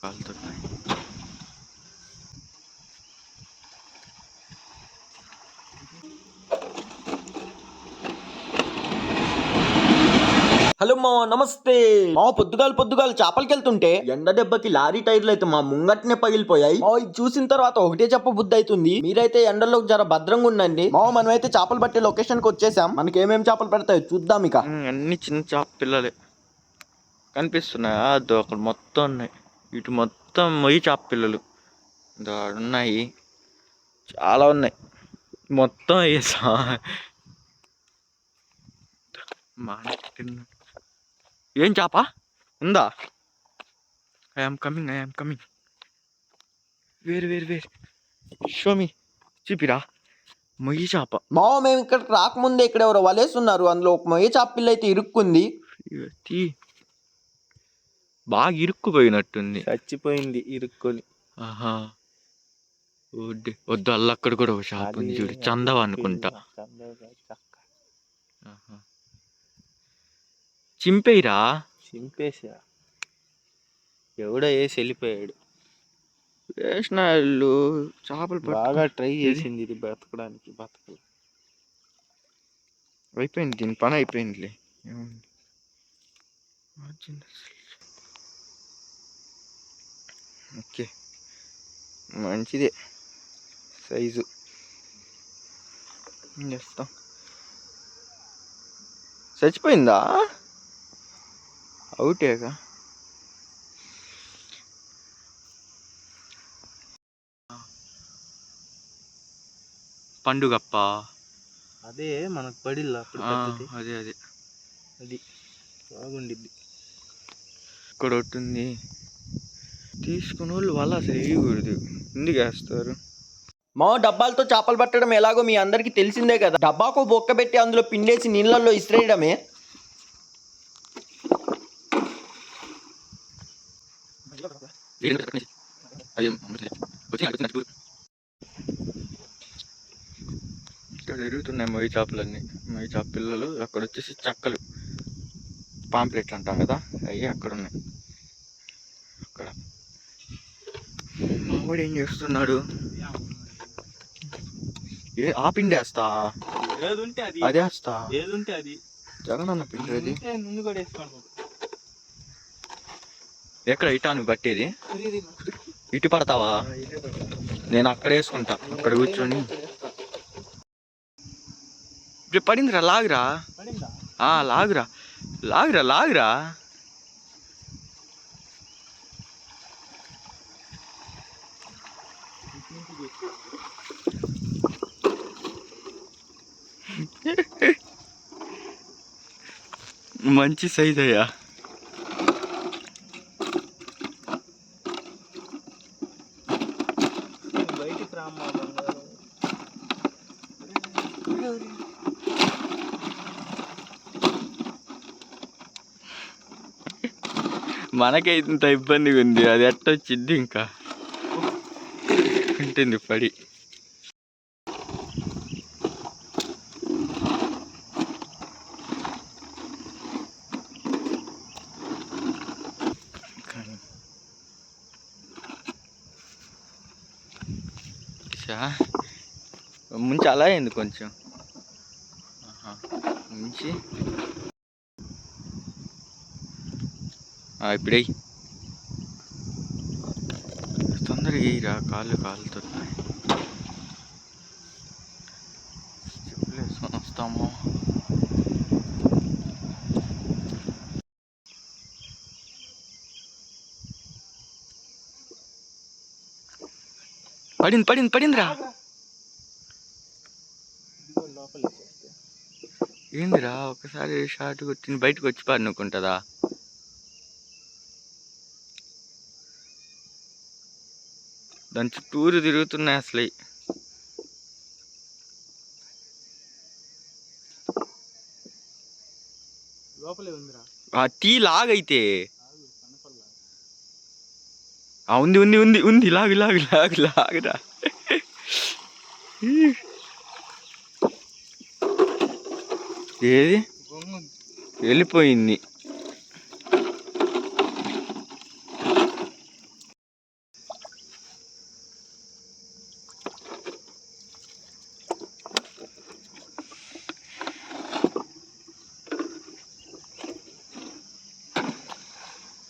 కాలుతున్నాయి. Hello మా నమస్తే. మా పొద్దుగాలు చేపలకి వెళ్తుంటే ఎండ దెబ్బకి లారీ టైర్లు అయితే మా ముంగట్నే పగిలిపోయాయి. మా ఇది చూసిన తర్వాత ఒకటే చెప్ప బుద్ధి అవుతుంది, మీరైతే ఎండలో జర భద్రంగా ఉండండి. మా మనమైతే చేపలు పట్టే లొకేషన్ కి వచ్చేసాం. మనకి ఏమేమి చేపలు పెడతాయో చూద్దాం. ఇక అన్ని చిన్న చేప పిల్లలే కనిపిస్తున్నాయి. అది అక్కడ మొత్తం ఉన్నాయి. ఇటు మొత్తం మొయ్యి చేప పిల్లలు ఉన్నాయి, చాలా ఉన్నాయి. మొత్తం వేసా ఏం చేప ఉందా? I'm coming. వేరు షోమి చూపిరా. మొయ్యి చేప. మావ మేము ఇక్కడికి రాకముందే ఇక్కడ ఎవరో వలేస్తున్నారు, అందులో ఒక మొయ్య చేప పిల్ల అయితే ఇరుక్కుంది. బాగా ఇరుక్కుపోయినట్టుంది, చచ్చిపోయింది ఇరుక్కొని. ఆహా వద్దు, అక్కడ కూడా ఒక షాప్ ఉంది చూడు, చందవ అనుకుంటా. చింపేయిరా. చింపేసా, ఎవడో వేసి వెళ్ళిపోయాడు. వేసిన వాళ్ళు చేపలు బాగా ట్రై చేసింది ఇది బతకడానికి, బతకలు అయిపోయింది, దీని పని అయిపోయిందిలే. ఓకే, మంచిదే సైజు. చేస్తాం. చచ్చిపోయిందా? అవుటేగా. పండుగప్ప అదే మనకు పడిల్లా అప్పుడు. అదే అది బాగుండిద్ది. ఇక్కడ ఒకటి ఉంది. తీసుకున్న వాళ్ళు వల్ల అసలు వేయకూడదు, ఎందుకు వేస్తారు? మా డబ్బాలతో చేపలు పట్టడం ఎలాగో మీ అందరికి తెలిసిందే కదా. డబ్బాకు బొక్క పెట్టి అందులో పిండేసి నీళ్ళల్లో ఇసిరేయడమే. ఇక్కడ ఎరుగుతున్నాయి మొయ్యి చేపలన్నీ, మొయ్యి చేప పిల్లలు. అక్కడ వచ్చేసి చక్కలు, పాంప్లెట్లు అంటాం కదా, అవి అక్కడ ఉన్నాయి. అక్కడ మావాడు ఏం చేస్తున్నాడు? ఆ పిండి వేస్తా, అది వేస్తా, ఏదుంటే అది జగనన్న పిండి అది. ముందు కూడా వేసుకోండి. ఎక్కడ ఇటాను పట్టేది? ఇటు పడతావా? నేను అక్కడ వేసుకుంటా, అక్కడ కూర్చొని. ఇప్పుడు పడిందిరా, లాగురా. లాగురా. మంచి సైజ్ అయ్యా. బయటికి రామ్మా. మనకే ఇంత ఇబ్బందిగా ఉంది, అది ఎట్టొచ్చిద్ది ఇంకా ఉంటుంది పడి. ముంచి అలా అయింది కొంచెం, ముంచి ఇప్పుడే తొందరగా వేయరా, కాళ్ళు కాలుతున్నాయి. చెప్పులు వేసుకొని వస్తాము. పడిందిరా. ఏందిరా ఒకసారి షార్ట్ కొట్టింది, బయటకు వచ్చి పడుకుంటుందా? దాని చుట్టూరు తిరుగుతున్నాయి అసలు. టీ లాగైతే ఉంది. లాగురా. ఏది వెళ్ళిపోయింది.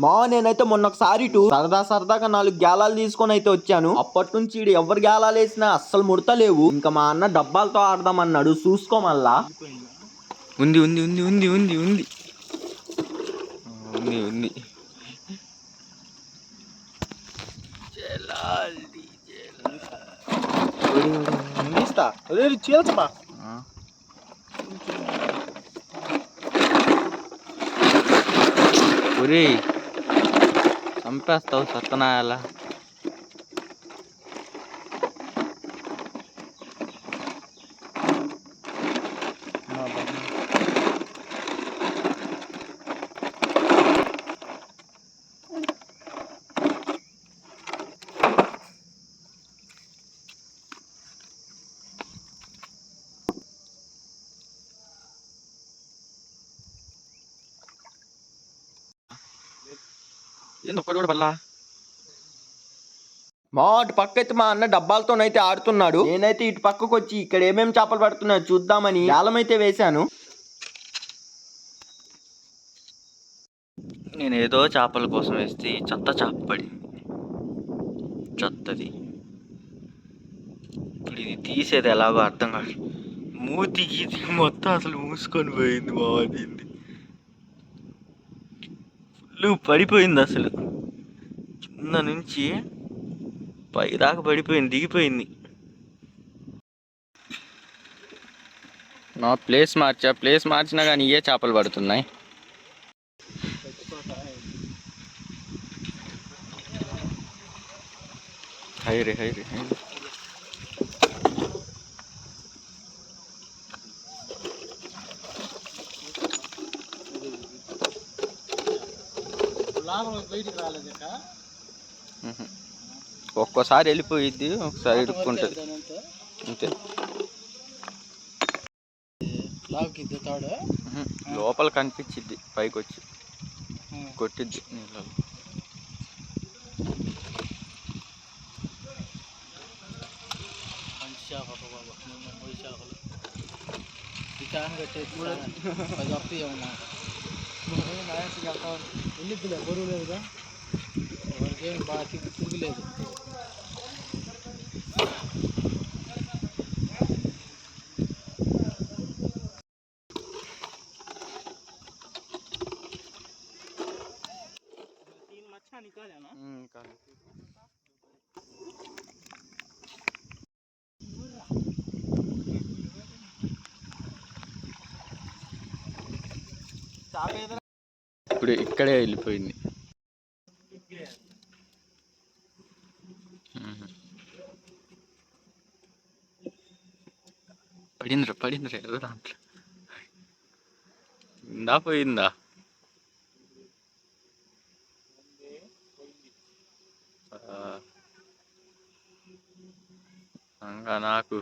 మా నేనైతే మొన్న ఒకసారి ఇటు సరదాగా 4 గేలాలు తీసుకొని అయితే వచ్చాను. అప్పటి నుంచి ఈడు ఎవరు గేలాలు వేసినా అస్సలు ముడతలేవు. ఇంకా మా అన్న డబ్బాలతో ఆడదామన్నాడు, చూసుకో మళ్ళా. ఉంది ఉంది ఉంది ఉంది ఉంది ఉంది ఉంది ఉంది ఇస్తా అదే చీల్చమా. ఒరే చంపేస్తావు సత్తనాయాల. ఒక్కడు కూడా పల్లా. మా అటు పక్క అయితే మా అన్న డబ్బాలతోనైతే ఆడుతున్నాడు. నేనైతే ఇటు పక్కకు వచ్చి ఇక్కడ ఏమేమి చేపలు పడుతున్నాయో చూద్దామని జాలం అయితే వేశాను. నేను ఏదో చేపల కోసం వేస్తే చెత్త చేప పడింది. చెత్తది. ఇప్పుడు ఇది తీసేది ఎలాగో అర్థం కాదు. మూతి గీతి మొత్తం అసలు మూసుకొని పోయింది. బాగుంది, ఫుల్ పడిపోయింది. అసలు కింద నుంచి పై దాకా పడిపోయింది, దిగిపోయింది. నా ప్లేస్ మార్చినా కానీ ఏ చేపలు పడుతున్నాయి. హైరే హైరే హైరే. బయటికి రాలేదు. ఒక్కోసారి వెళ్ళిపోయిద్ది, ఒకసారి ఇరుక్కుంటుంది అంతే. లోపల కనిపించిద్ది, పైకి వచ్చి కొట్టిద్ది నీళ్ళలో. వెళ్ళిద్దిలే, బరువు లేదుగా, ఎవరికేం బాగా తిరగలేదు. ఇప్పుడు ఇక్కడే వెళ్ళిపోయింది. పడిందిరా ఏదో దాంట్లో. పోయిందా నాకు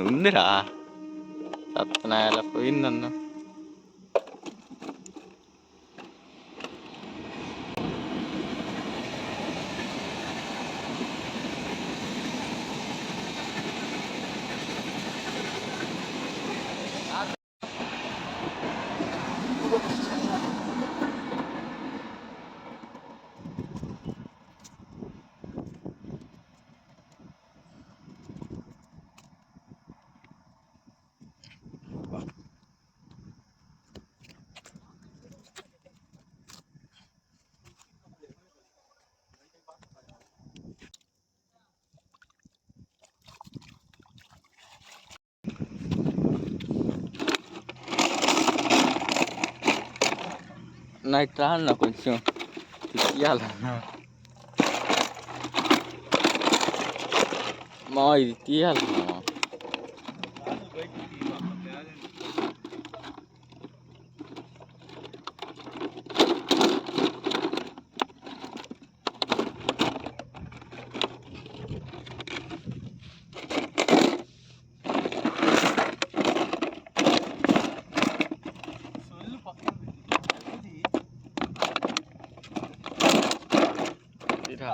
ఉందిరా సత్నాయాల పోయిందన్న. నైట్ రాన్న కొంచెం తీయాలన్నా. మా ఇది తీయాలన్నా.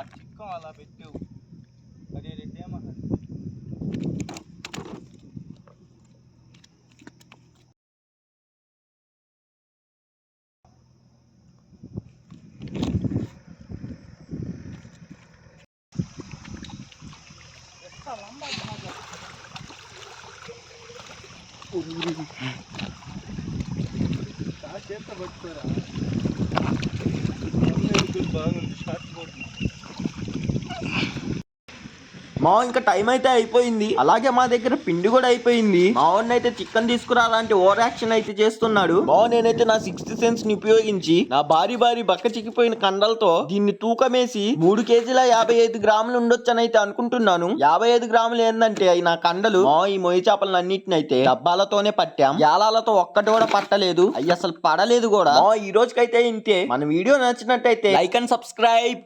చిక్కం అలా పెట్టావు. మా ఇంకా టైం అయితే అయిపోయింది, అలాగే మా దగ్గర పిండి కూడా అయిపోయింది. మా వాడిని అయితే చికెన్ తీసుకురాలంటే ఓవర్ యాక్షన్ అయితే చేస్తున్నాడు. మా నేనైతే నా 6th సెన్స్ ని ఉపయోగించి నా భారీ బక్క చిక్కిపోయిన కండలతో దీన్ని తూకమేసి 3 కేజీల 55 గ్రాములు ఉండొచ్చని అయితే అనుకుంటున్నాను. 55 గ్రాములు ఏంటంటే అవి నా కండలు. మా ఈ మొయ్యి చేపలను అన్నిటిని అయితే డబ్బాలతోనే పట్టాం, యాలాలతో ఒక్కటి కూడా పట్టలేదు, అవి అసలు పడలేదు కూడా. మా ఈ రోజుకైతే ఇంతే. మన వీడియో నచ్చినట్టయితే లైక్ అండ్ సబ్స్క్రైబ్.